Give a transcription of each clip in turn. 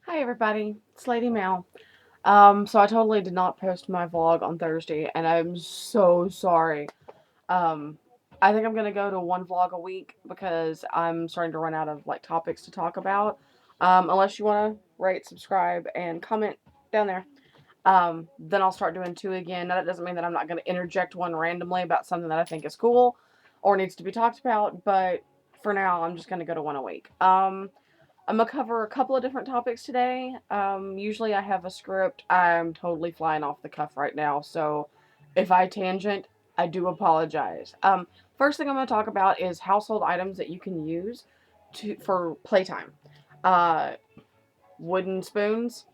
Hi everybody, it's Lady Mal. So I totally did not post my vlog on Thursday, and I'm so sorry. Um, I think I'm gonna go to one vlog a week because I'm starting to run out of like topics to talk about. Unless you want to rate, subscribe, and comment down there. Then I'll start doing two again. Now that doesn't mean that I'm not gonna interject one randomly about something that I think is cool or needs to be talked about, but for now I'm just gonna go to one a week. I'm gonna cover a couple of different topics today. Usually I have a script. I'm totally flying off the cuff right now, so if I tangent, I do apologize. First thing I'm gonna talk about is household items that you can use for playtime. Uh, Wooden spoons,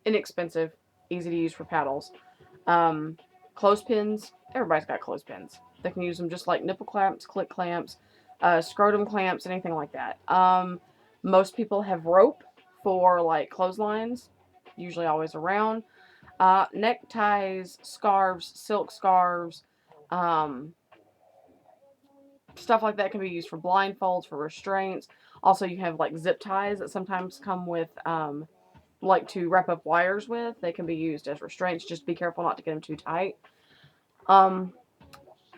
inexpensive, easy to use for paddles. Um, Clothespins, everybody's got clothespins. They can use them just like nipple clamps, click clamps, scrotum clamps, anything like that. Most people have rope for like clotheslines, usually always around. Neckties, scarves, silk scarves, um, stuff like that can be used for blindfolds, for restraints. Also, you have like zip ties that sometimes come with like to wrap up wires with. They can be used as restraints. Just be careful not to get them too tight. Um,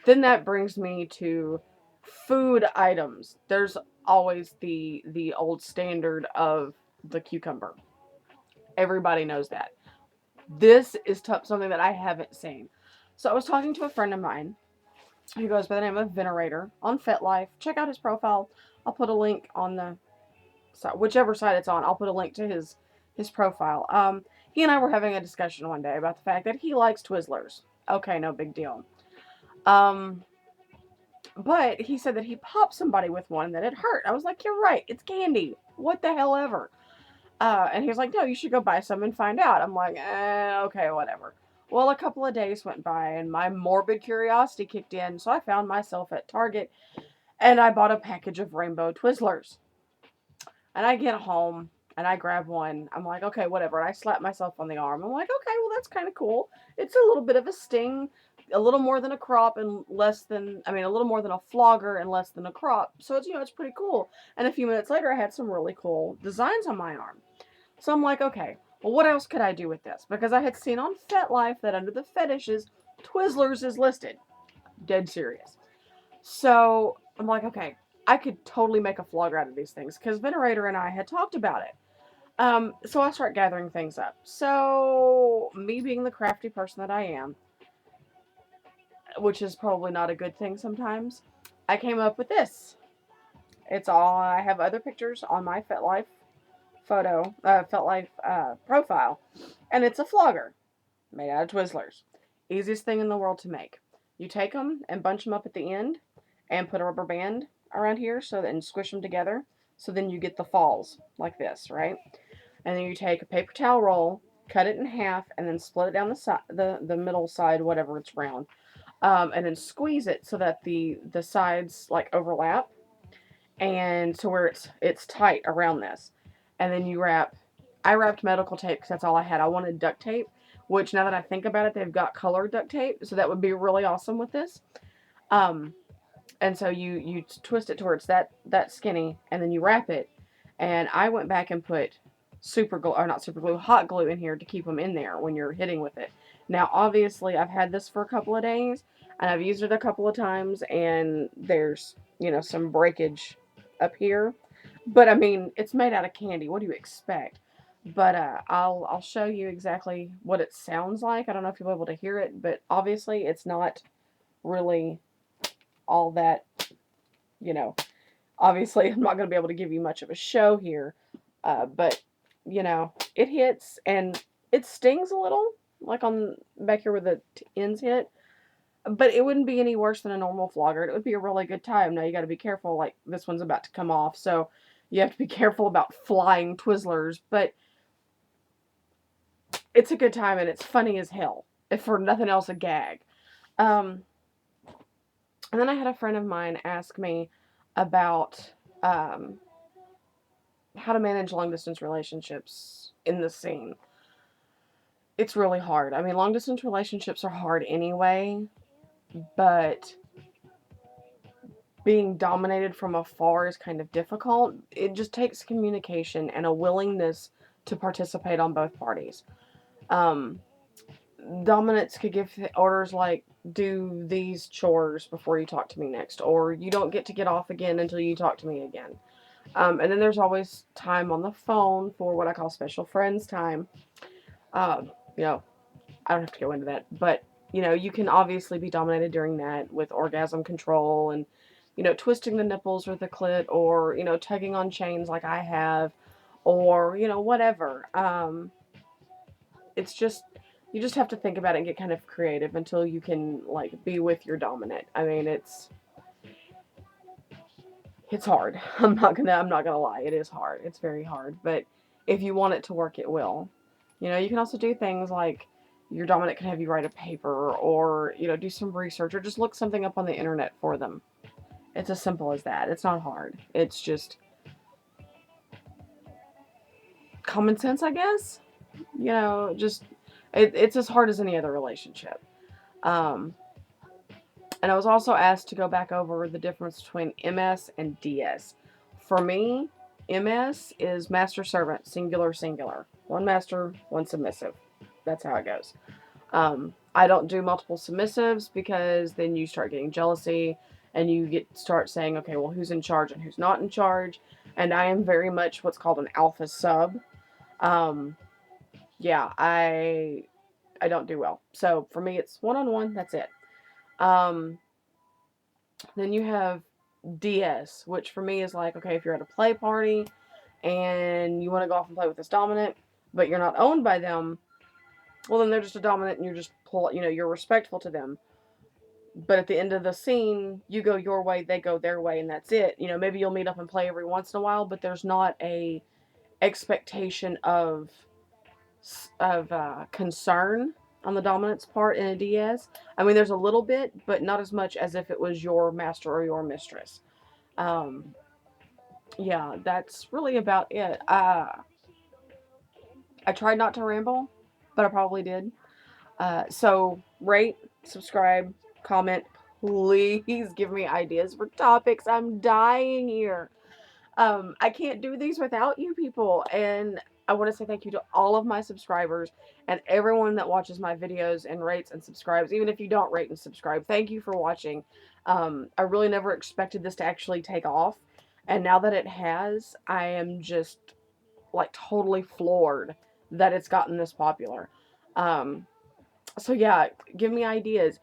then that brings me to food items. There's always the old standard of the cucumber. Everybody knows that. This is something that I haven't seen. So I was talking to a friend of mine who goes by the name of Venerator on FetLife. Check out his profile. I'll put a link on the side, whichever side it's on. I'll put a link to his profile. He and I were having a discussion one day about the fact that he likes Twizzlers. Okay, no big deal. Um, But he said that he popped somebody with one and that it hurt. I was like, you're right. It's candy. What the hell ever. And he was like, no, you should go buy some and find out. I'm like, okay, whatever. Well, a couple of days went by and my morbid curiosity kicked in. So I found myself at Target and I bought a package of rainbow Twizzlers. And I get home and I grab one. I'm like, okay, whatever. And I slap myself on the arm. I'm like, okay, well, that's kind of cool. It's a little bit of a sting, a little more than a crop and less than, I mean, a little more than a flogger and less than a crop. So it's, it's pretty cool. And a few minutes later, I had some really cool designs on my arm. So I'm like, okay, well, what else could I do with this? Because I had seen on FetLife that under the fetishes, Twizzlers is listed. Dead serious. So I'm like, okay, I could totally make a flogger out of these things because Venerator and I had talked about it. So I start gathering things up. So me being the crafty person that I am, which is probably not a good thing sometimes, I came up with this. It's all I have other pictures on my FetLife profile, and it's a flogger made out of Twizzlers. Easiest thing in the world to make. You take them and bunch them up at the end, and put a rubber band around here so that and squish them together. So then you get the falls like this, right? And then you take a paper towel roll, cut it in half, and then split it down the middle side, whatever it's round, and then squeeze it so that the sides like overlap, and to where it's tight around this. And then you wrap. I wrapped medical tape because that's all I had. I wanted duct tape, which now that I think about it, they've got colored duct tape, so that would be really awesome with this. Um, and so you twist it towards that skinny, and then you wrap it. And I went back and put super glue, or not super glue, hot glue in here to keep them in there when you're hitting with it. Now, obviously, I've had this for a couple of days, and I've used it a couple of times, and there's some breakage up here. But I mean, it's made out of candy. What do you expect? But I'll show you exactly what it sounds like. I don't know if you'll be able to hear it, but obviously, it's not really all that you know, obviously I'm not going to be able to give you much of a show here, but it hits and it stings a little, like on back here where the ends hit, but it wouldn't be any worse than a normal flogger. It would be a really good time. Now you got to be careful, like this one's about to come off, so you have to be careful about flying Twizzlers, but it's a good time and it's funny as hell. If for nothing else, a gag. Um, and then I had a friend of mine ask me about um, how to manage long distance relationships in the scene. It's really hard. I mean, long distance relationships are hard anyway, but being dominated from afar is kind of difficult. It just takes communication and a willingness to participate on both parties. Um, Dominants could give orders like, do these chores before you talk to me next, or you don't get to get off again until you talk to me again. And then there's always time on the phone for what I call special friends time. You know, I don't have to go into that, but you can obviously be dominated during that with orgasm control and twisting the nipples with the clit, or tugging on chains like I have, or whatever. It's just you just have to think about it and get kind of creative until you can like be with your dominant. I mean, it's hard. I'm not gonna lie. It is hard. It's very hard. But if you want it to work, it will. You can also do things like your dominant can have you write a paper, or do some research, or just look something up on the internet for them. It's as simple as that. It's not hard. It's just common sense, I guess. Just it's as hard as any other relationship. Um, and I was also asked to go back over the difference between MS and DS. For me, MS is master servant, singular, singular. One master, one submissive. That's how it goes. I don't do multiple submissives because then you start getting jealousy and you start saying, okay, well, who's in charge and who's not in charge? And I am very much what's called an alpha sub. Um, yeah, I don't do well. So for me, it's one on one. That's it. Um, then you have DS, which for me is like, okay, if you're at a play party and you want to go off and play with this dominant, but you're not owned by them, well, then they're just a dominant and you're respectful to them. But at the end of the scene, you go your way, they go their way, and that's it. Maybe you'll meet up and play every once in a while, but there's not a expectation of concern on the dominance part in a DS. I mean, there's a little bit, but not as much as if it was your master or your mistress. Um, yeah, that's really about it. I tried not to ramble, but I probably did. So rate, subscribe, comment. Please give me ideas for topics. I'm dying here. I can't do these without you people. And I want to say thank you to all of my subscribers and everyone that watches my videos and rates and subscribes. Even if you don't rate and subscribe, thank you for watching. I really never expected this to actually take off. And now that it has, I am just like totally floored that it's gotten this popular. So yeah, give me ideas.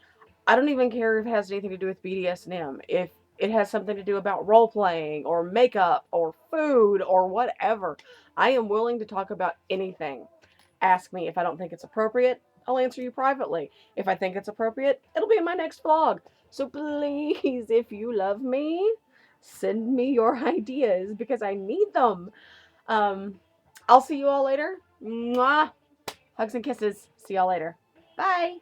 I don't even care if it has anything to do with BDSM. If it has something to do about role playing or makeup or food or whatever, I am willing to talk about anything. Ask me. If I don't think it's appropriate, I'll answer you privately. If I think it's appropriate, it'll be in my next vlog. So please, if you love me, send me your ideas because I need them. Um, I'll see you all later. Mwah! Hugs and kisses. See y'all later. Bye.